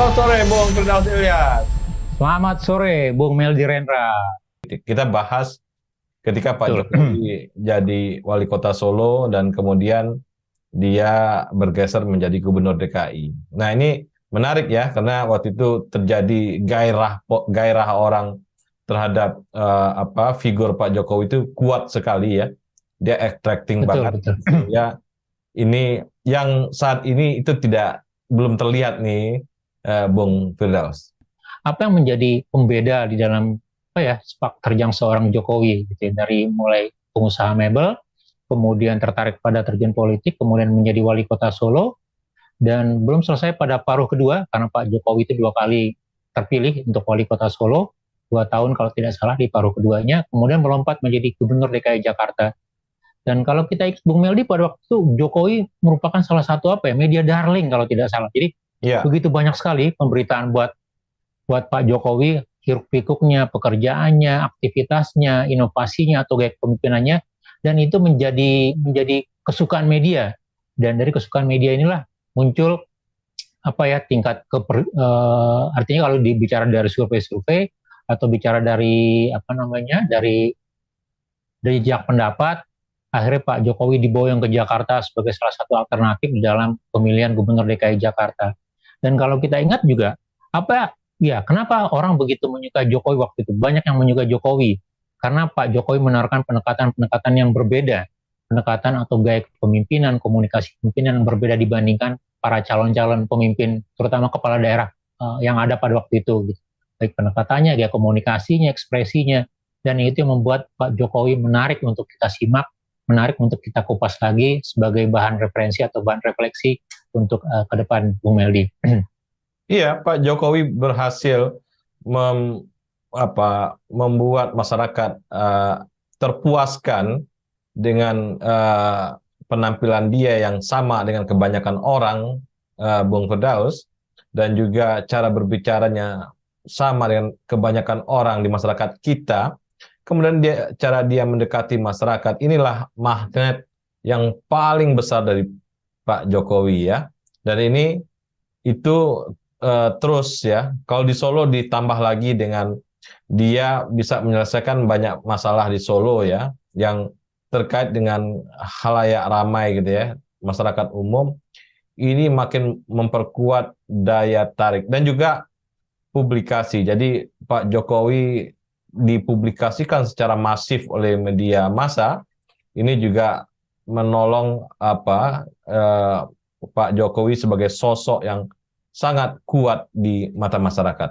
Selamat sore, Bung Firdaus Ilyas. Selamat sore, Bung Meldi Rendra. Kita bahas ketika Pak Betul. Jokowi jadi wali kota Solo dan kemudian dia bergeser menjadi gubernur DKI. Nah, ini menarik ya, karena waktu itu terjadi gairah orang terhadap figur Pak Jokowi itu kuat sekali ya. Dia attracting Betul, banget. betul. Ya, ini yang saat ini itu belum terlihat nih, Bung Firdaus. Apa yang menjadi pembeda di dalam sepak terjang seorang Jokowi gitu ya, dari mulai pengusaha mebel, kemudian tertarik pada terjun politik, kemudian menjadi wali kota Solo, dan belum selesai pada paruh kedua karena Pak Jokowi itu 2 kali terpilih untuk wali kota Solo, 2 tahun kalau tidak salah di paruh keduanya, kemudian melompat menjadi gubernur DKI Jakarta. Dan kalau kita ikut Bung Meldi, pada waktu itu Jokowi merupakan salah satu media darling kalau tidak salah. Jadi Ya, begitu banyak sekali pemberitaan buat Pak Jokowi, hiruk pikuknya, pekerjaannya, aktivitasnya, inovasinya atau gaya kepemimpinannya, dan itu menjadi kesukaan media. Dan dari kesukaan media inilah muncul tingkat artinya kalau dibicara dari survei-survei atau bicara dari dari jejak pendapat, akhirnya Pak Jokowi diboyong ke Jakarta sebagai salah satu alternatif di dalam pemilihan gubernur DKI Jakarta. Dan kalau kita ingat juga, kenapa orang begitu menyukai Jokowi waktu itu? Banyak yang menyukai Jokowi karena Pak Jokowi menawarkan pendekatan-pendekatan yang berbeda, pendekatan atau gaya kepemimpinan, komunikasi kepemimpinan yang berbeda dibandingkan para calon-calon pemimpin, terutama kepala daerah yang ada pada waktu itu. Gitu. Baik pendekatannya, gaya komunikasinya, ekspresinya, dan itu yang membuat Pak Jokowi menarik untuk kita simak, menarik untuk kita kupas lagi sebagai bahan referensi atau bahan refleksi untuk ke depan, Bung Meldi. iya, Pak Jokowi berhasil mem, membuat masyarakat terpuaskan dengan penampilan dia yang sama dengan kebanyakan orang, Bung Firdaus, dan juga cara berbicaranya sama dengan kebanyakan orang di masyarakat kita. Kemudian cara dia mendekati masyarakat, inilah magnet yang paling besar dari Pak Jokowi ya. Dan ini itu terus ya. Kalau di Solo ditambah lagi dengan dia bisa menyelesaikan banyak masalah di Solo ya, yang terkait dengan halayak ramai gitu ya, masyarakat umum, ini makin memperkuat daya tarik dan juga publikasi. Jadi Pak Jokowi dipublikasikan secara masif oleh media massa, ini juga menolong Pak Jokowi sebagai sosok yang sangat kuat di mata masyarakat.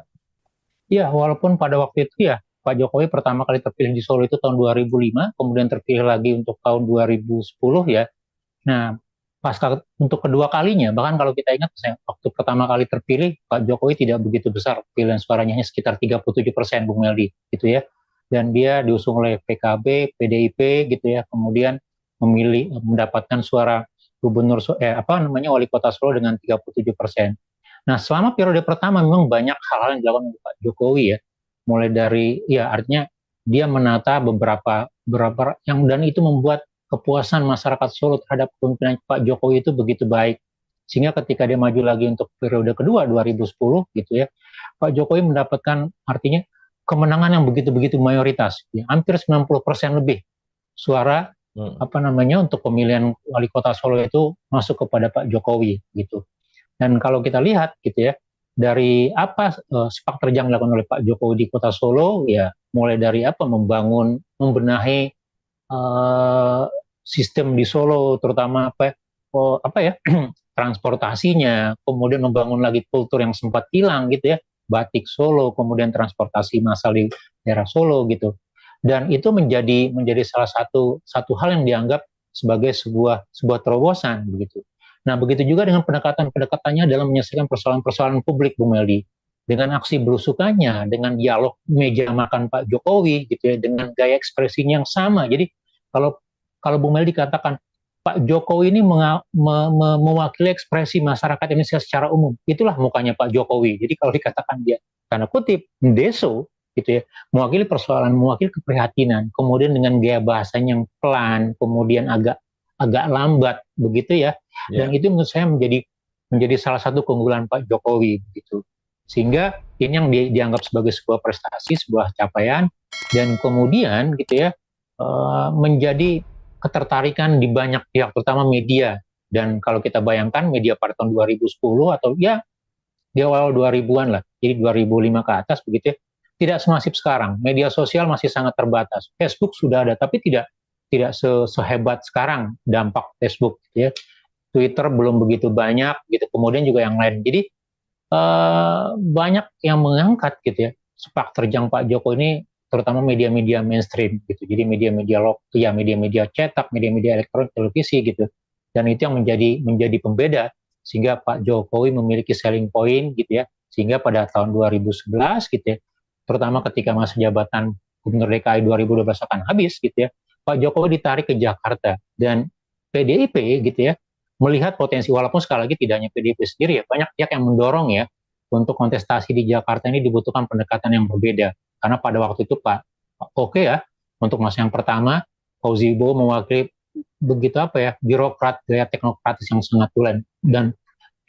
Ya, walaupun pada waktu itu ya Pak Jokowi pertama kali terpilih di Solo itu tahun 2005, kemudian terpilih lagi untuk tahun 2010 ya. Nah, untuk kedua kalinya, bahkan kalau kita ingat waktu pertama kali terpilih, Pak Jokowi tidak begitu besar pilihan suaranya, hanya sekitar 37%, Bung Meldi, gitu ya. Dan dia diusung oleh PKB, PDIP, gitu ya. Kemudian mendapatkan suara wali kota Solo dengan 37%. Nah, selama periode pertama memang banyak hal-hal yang dilakukan oleh Pak Jokowi ya. Mulai dari artinya dia menata beberapa yang, dan itu membuat kepuasan masyarakat Solo terhadap kepemimpinan Pak Jokowi itu begitu baik. Sehingga ketika dia maju lagi untuk periode kedua 2010 gitu ya, Pak Jokowi mendapatkan artinya kemenangan yang begitu-begitu mayoritas, ya, hampir 90% lebih suara untuk pemilihan wali kota Solo itu masuk kepada Pak Jokowi gitu. Dan kalau kita lihat gitu ya, dari sepak terjang dilakukan oleh Pak Jokowi di kota Solo ya, mulai dari membenahi sistem di Solo, terutama transportasinya, kemudian membangun lagi kultur yang sempat hilang gitu ya, batik Solo, kemudian transportasi massal di daerah Solo gitu. Dan itu menjadi salah satu hal yang dianggap sebagai sebuah terobosan begitu. Nah, begitu juga dengan pendekatannya dalam menyelesaikan persoalan-persoalan publik, Bung Meldi. Dengan aksi belusukannya, dengan dialog meja makan Pak Jokowi, gitu ya, dengan gaya ekspresinya yang sama. Jadi, kalau kalau Bung Meldi katakan Pak Jokowi ini mewakili ekspresi masyarakat Indonesia secara umum, itulah mukanya Pak Jokowi. Jadi, kalau dikatakan dia tanda kutip deso, gitu ya, mewakili keprihatinan, kemudian dengan gaya bahasanya yang pelan, kemudian agak lambat, begitu ya. Dan itu menurut saya menjadi salah satu keunggulan Pak Jokowi gitu. Sehingga ini yang dianggap sebagai sebuah prestasi, sebuah capaian, dan kemudian gitu ya menjadi ketertarikan di banyak pihak, terutama media. Dan kalau kita bayangkan media pada tahun 2010 atau ya di awal 2000-an lah, jadi 2005 ke atas begitu ya, tidak semasif sekarang. Media sosial masih sangat terbatas. Facebook sudah ada, tapi tidak tidak sehebat sekarang dampak Facebook gitu ya. Twitter belum begitu banyak gitu. Kemudian juga yang lain. Jadi banyak yang mengangkat gitu ya sepak terjang Pak Joko ini, terutama media-media mainstream gitu. Jadi media-media ya media-media cetak, media-media elektronik, televisi gitu. Dan itu yang menjadi pembeda sehingga Pak Jokowi memiliki selling point gitu ya. Sehingga pada tahun 2011 gitu ya, terutama ketika masa jabatan Gubernur DKI 2012 akan habis gitu ya, Pak Jokowi ditarik ke Jakarta dan PDIP gitu ya melihat potensi, walaupun sekali lagi tidak hanya PDIP sendiri ya, banyak pihak yang mendorong ya untuk kontestasi di Jakarta ini dibutuhkan pendekatan yang berbeda. Karena pada waktu itu Pak Oke ya, untuk masa yang pertama, Fauzi Bowo mewakili begitu apa ya, birokrat gaya teknokratis yang sangat tulen, dan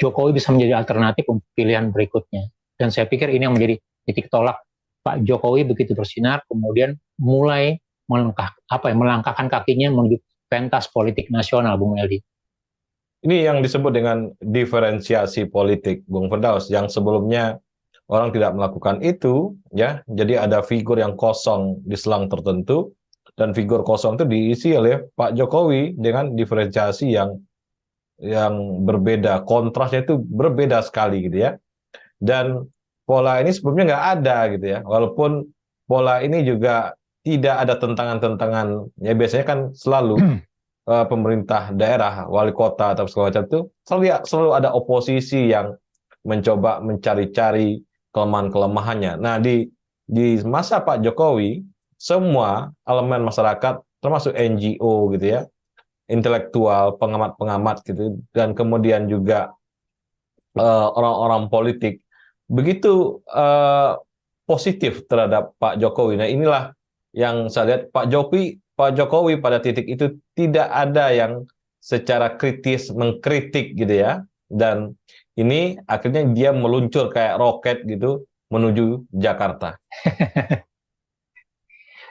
Jokowi bisa menjadi alternatif untuk pilihan berikutnya. Dan saya pikir ini yang menjadi titik tolak Pak Jokowi begitu bersinar, kemudian mulai melangkahkan kakinya menuju pentas politik nasional, Bung Meldi. Ini yang disebut dengan diferensiasi politik, Bung Firdaus, yang sebelumnya orang tidak melakukan itu, ya. Jadi ada figur yang kosong di selang tertentu, dan figur kosong itu diisi oleh Pak Jokowi dengan diferensiasi yang berbeda, kontrasnya itu berbeda sekali gitu ya. Dan pola ini sebelumnya nggak ada gitu ya, walaupun pola ini juga tidak ada tentangan-tentangan, ya biasanya kan selalu pemerintah daerah, wali kota atau segala macam itu selalu ada oposisi yang mencoba mencari-cari kelemahan-kelemahannya. Nah, di masa Pak Jokowi, semua elemen masyarakat termasuk NGO gitu ya, intelektual, pengamat-pengamat gitu, dan kemudian juga orang-orang politik begitu positif terhadap Pak Jokowi. Nah, inilah yang saya lihat Pak Jokowi pada titik itu tidak ada yang secara kritis mengkritik gitu ya. Dan ini akhirnya dia meluncur kayak roket gitu menuju Jakarta.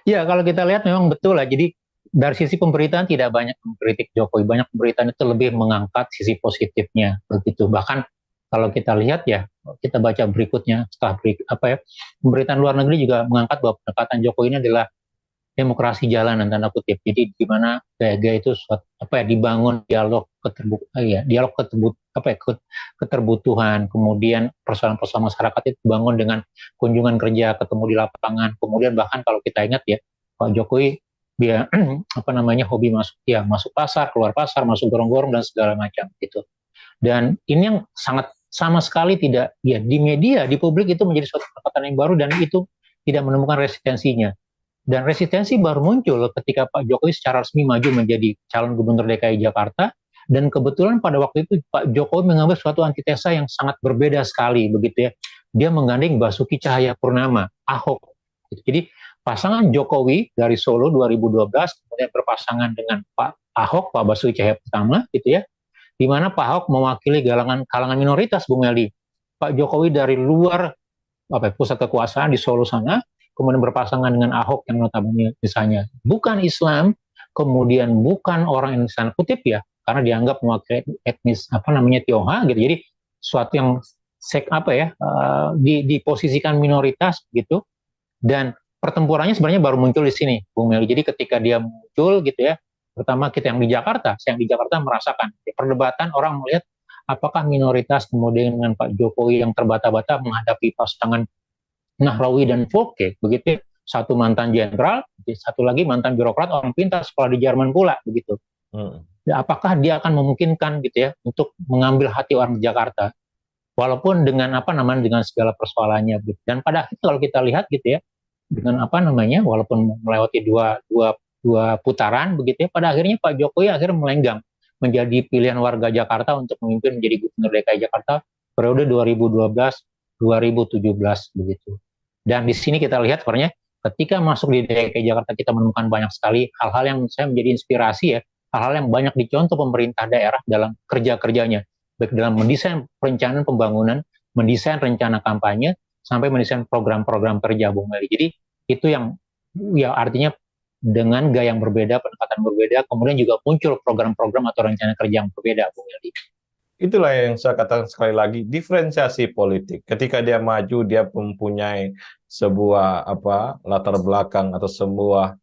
Ya, kalau kita lihat memang betul lah. Jadi dari sisi pemberitaan tidak banyak mengkritik Jokowi, banyak pemberitaan itu lebih mengangkat sisi positifnya begitu. Bahkan kalau kita lihat ya, kita baca berikutnya setelah pemberitaan luar negeri juga mengangkat bahwa pendekatan Jokowi ini adalah demokrasi jalanan tanda kutip. Jadi di mana gaya itu dibangun dialog keterbutuhan, kemudian persoalan-persoalan masyarakat itu dibangun dengan kunjungan kerja, ketemu di lapangan. Kemudian bahkan kalau kita ingat ya, Pak Jokowi dia hobi masuk pasar, keluar pasar, masuk gorong-gorong dan segala macam gitu. Dan ini yang sangat sama sekali tidak ya di media, di publik itu menjadi suatu pendekatan yang baru dan itu tidak menemukan resistensinya. Dan resistensi baru muncul ketika Pak Jokowi secara resmi maju menjadi calon gubernur DKI Jakarta, dan kebetulan pada waktu itu Pak Jokowi mengambil suatu antitesa yang sangat berbeda sekali begitu ya. Dia menggandeng Basuki Cahayapurnama, Ahok. Jadi pasangan Jokowi dari Solo 2012 kemudian berpasangan dengan Pak Ahok, Pak Basuki Cahayapurnama gitu ya. Di mana Pak Ahok mewakili kalangan minoritas, Bung Meldi. Pak Jokowi dari luar pusat kekuasaan di Solo sana, kemudian berpasangan dengan Ahok yang notabene misalnya bukan Islam, kemudian bukan orang yang tanda kutip ya, karena dianggap mewakili etnis Tionghoa gitu. Jadi suatu yang diposisikan minoritas gitu. Dan pertempurannya sebenarnya baru muncul di sini, Bung Meli. Jadi ketika dia muncul gitu ya, pertama saya yang di Jakarta merasakan perdebatan, orang melihat apakah minoritas kemudian dengan Pak Jokowi yang terbata-bata menghadapi pasangan Nahrawi dan Volke, begitu. Satu mantan jenderal, satu lagi mantan birokrat orang pintar sekolah di Jerman pula, begitu. Apakah dia akan memungkinkan gitu ya untuk mengambil hati orang Jakarta, walaupun dengan dengan segala persoalannya, gitu. Dan pada akhirnya kalau kita lihat gitu ya, dengan walaupun melewati dua putaran, begitu ya, pada akhirnya Pak Jokowi akhirnya melenggang menjadi pilihan warga Jakarta untuk memimpin menjadi gubernur DKI Jakarta periode 2012-2017 begitu. Dan di sini kita lihat sebenarnya ketika masuk di DKI Jakarta kita menemukan banyak sekali hal-hal yang saya menjadi inspirasi ya, hal-hal yang banyak dicontoh pemerintah daerah dalam kerja-kerjanya, baik dalam mendesain perencanaan pembangunan mendesain rencana kampanye sampai mendesain program-program kerja, Bung Meli. Jadi itu yang ya artinya dengan gaya yang berbeda, pendekatan berbeda, kemudian juga muncul program-program atau rencana kerja yang berbeda, Bung Meli. Itulah yang saya katakan sekali lagi, diferensiasi politik. Ketika dia maju, dia mempunyai sebuah latar belakang atau sebuah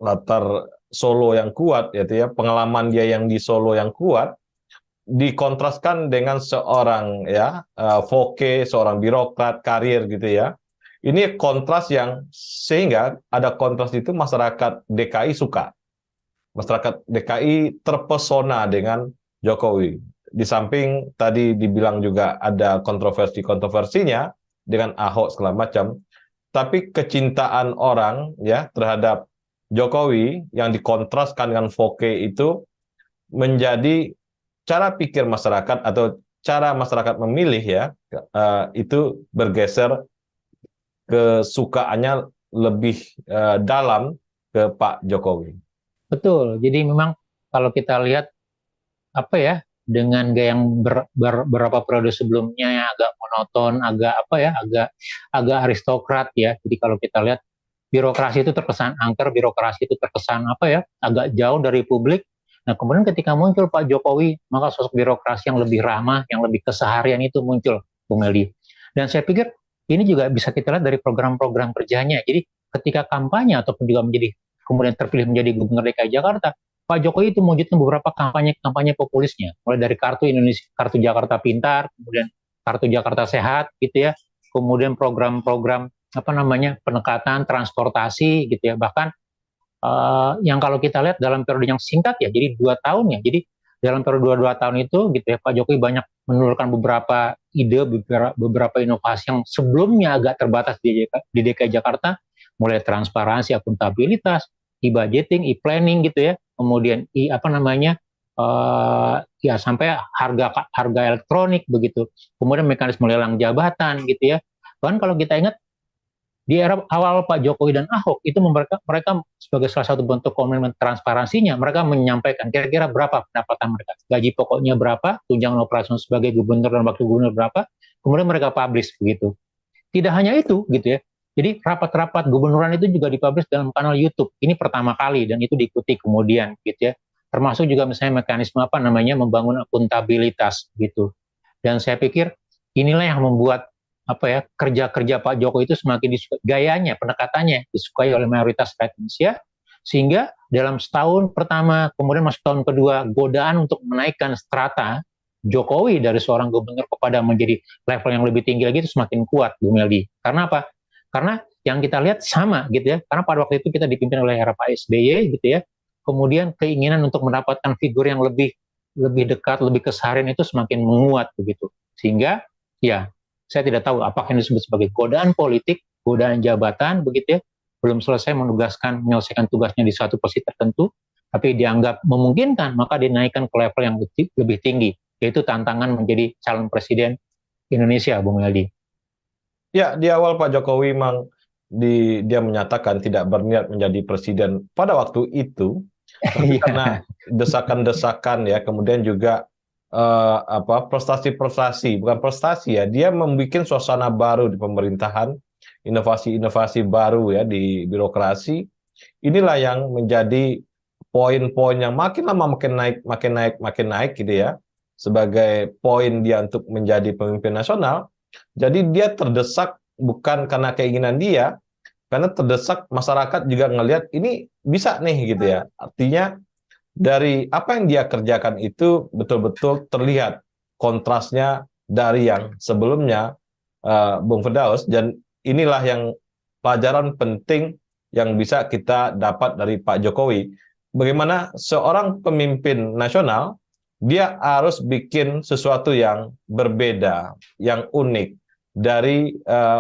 latar Solo yang kuat, yaitu ya pengalaman dia yang di Solo yang kuat, dikontraskan dengan seorang voke, seorang birokrat karir gitu ya. Ini kontras yang sehingga ada kontras itu masyarakat DKI suka. Masyarakat DKI terpesona dengan Jokowi. Di samping tadi dibilang juga ada kontroversi-kontroversinya dengan Ahok segala macam, tapi kecintaan orang ya terhadap Jokowi yang dikontraskan dengan Voke itu menjadi cara pikir masyarakat atau cara masyarakat memilih ya itu bergeser kesukaannya lebih dalam ke Pak Jokowi. Betul. Jadi memang kalau kita lihat dengan gaya yang beberapa periode sebelumnya yang agak monoton, agak aristokrat ya. Jadi kalau kita lihat birokrasi itu terkesan angker, birokrasi itu terkesan agak jauh dari publik. Nah, kemudian ketika muncul Pak Jokowi, maka sosok birokrasi yang lebih ramah, yang lebih keseharian itu muncul, Bung Eli. Dan saya pikir ini juga bisa kita lihat dari program-program kerjanya. Jadi ketika kampanye ataupun juga kemudian terpilih menjadi Gubernur DKI Jakarta, Pak Jokowi itu mewujudkan beberapa kampanye populisnya, mulai dari kartu Jakarta Pintar, kemudian kartu Jakarta Sehat, gitu ya, kemudian program-program pendekatan transportasi, gitu ya, bahkan yang kalau kita lihat dalam periode yang singkat ya, jadi 2 tahun ya, jadi dalam periode 2 tahun itu, gitu ya, Pak Jokowi banyak menelurkan beberapa ide, beberapa inovasi yang sebelumnya agak terbatas di DKI Jakarta, mulai transparansi, akuntabilitas, e-budgeting, e-planning gitu ya, kemudian sampai harga elektronik begitu, kemudian mekanisme lelang jabatan gitu ya. Bahkan kalau kita ingat di era awal Pak Jokowi dan Ahok itu mereka sebagai salah satu bentuk komitmen transparansinya, mereka menyampaikan kira-kira berapa pendapatan mereka, gaji pokoknya berapa, tunjangan operasional sebagai gubernur dan wakil gubernur berapa, kemudian mereka publish begitu. Tidak hanya itu gitu ya. Jadi rapat-rapat gubernuran itu juga dipublish dalam kanal YouTube. Ini pertama kali dan itu diikuti kemudian gitu ya. Termasuk juga misalnya mekanisme membangun akuntabilitas gitu. Dan saya pikir inilah yang membuat kerja-kerja Pak Jokowi itu semakin disukai, gayanya, pendekatannya disukai oleh mayoritas rakyat Indonesia, sehingga dalam setahun pertama, kemudian masuk tahun kedua, godaan untuk menaikkan strata Jokowi dari seorang gubernur kepada menjadi level yang lebih tinggi lagi itu semakin kuat, Bu Meldi. Karena apa? Karena yang kita lihat sama gitu ya, karena pada waktu itu kita dipimpin oleh era Pak SBY gitu ya, kemudian keinginan untuk mendapatkan figur yang lebih dekat, lebih keseharian itu semakin menguat begitu. Sehingga ya saya tidak tahu apakah ini disebut sebagai godaan politik, godaan jabatan, begitu ya, belum selesai menyelesaikan tugasnya di suatu posisi tertentu, tapi dianggap memungkinkan, maka dinaikkan ke level yang lebih tinggi, yaitu tantangan menjadi calon presiden Indonesia, Bung Meldi. Ya, di awal Pak Jokowi memang dia menyatakan tidak berniat menjadi presiden pada waktu itu, tapi karena desakan-desakan ya, kemudian juga prestasi-prestasi, bukan prestasi ya, dia membuat suasana baru di pemerintahan, inovasi-inovasi baru ya di birokrasi. Inilah yang menjadi poin-poin yang makin lama makin naik gitu ya, sebagai poin dia untuk menjadi pemimpin nasional. Jadi dia terdesak bukan karena keinginan dia, karena terdesak masyarakat juga ngelihat ini bisa nih gitu ya. Artinya dari apa yang dia kerjakan itu betul-betul terlihat kontrasnya dari yang sebelumnya, Bung Firdaus, dan inilah yang pelajaran penting yang bisa kita dapat dari Pak Jokowi. Bagaimana seorang pemimpin nasional, dia harus bikin sesuatu yang berbeda, yang unik dari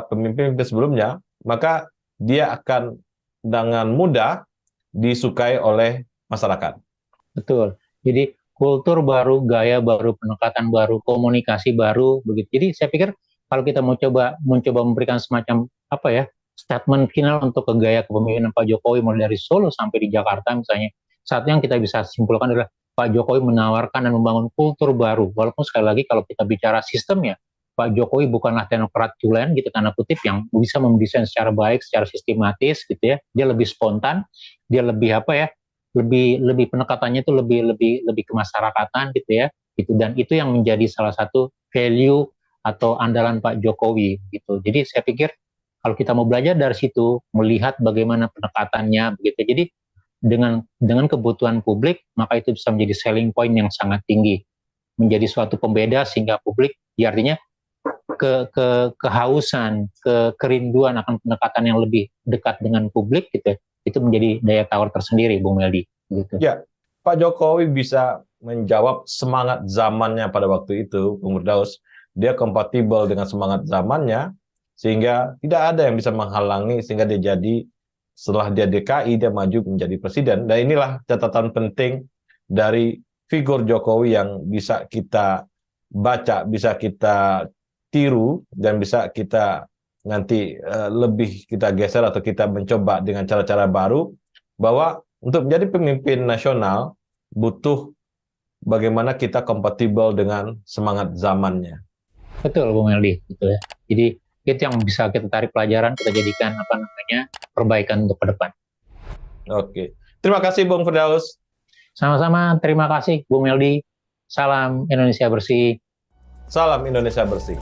pemimpin-pemimpin sebelumnya, maka dia akan dengan mudah disukai oleh masyarakat. Betul. Jadi kultur baru, gaya baru, pendekatan baru, komunikasi baru, begitu. Jadi saya pikir kalau kita mencoba memberikan semacam statement final untuk gaya kepemimpinan Pak Jokowi mulai dari Solo sampai di Jakarta misalnya, satu yang kita bisa simpulkan adalah Pak Jokowi menawarkan dan membangun kultur baru. Walaupun sekali lagi kalau kita bicara sistemnya, Pak Jokowi bukanlah teknokrat tulen gitu tanda kutip yang bisa mendesain secara baik, secara sistematis gitu ya. Dia lebih spontan, dia lebih apa ya? Lebih pendekatannya itu lebih kemasyarakatan gitu ya. Gitu, dan itu yang menjadi salah satu value atau andalan Pak Jokowi gitu. Jadi saya pikir kalau kita mau belajar dari situ, melihat bagaimana pendekatannya begitu. Jadi dengan kebutuhan publik, maka itu bisa menjadi selling point yang sangat tinggi, menjadi suatu pembeda sehingga publik, ya artinya kehausan, kerinduan akan pendekatan yang lebih dekat dengan publik gitu, itu menjadi daya tawar tersendiri, Bung Meldi. Gitu. Ya, Pak Jokowi bisa menjawab semangat zamannya pada waktu itu, Bung Firdaus. Dia kompatibel dengan semangat zamannya, sehingga tidak ada yang bisa menghalangi, sehingga dia jadi, setelah dia DKI, dia maju menjadi presiden. Dan inilah catatan penting dari figur Jokowi yang bisa kita baca, bisa kita tiru, dan bisa kita nanti lebih kita geser atau kita mencoba dengan cara-cara baru, bahwa untuk menjadi pemimpin nasional butuh bagaimana kita kompatibel dengan semangat zamannya. Betul, Bung Meldi, gitu ya. Jadi itu yang bisa kita tarik pelajaran, kita jadikan perbaikan untuk ke depan. Oke, terima kasih Bung Firdaus. Sama-sama, terima kasih Bung Meldi. Salam Indonesia bersih. Salam Indonesia bersih.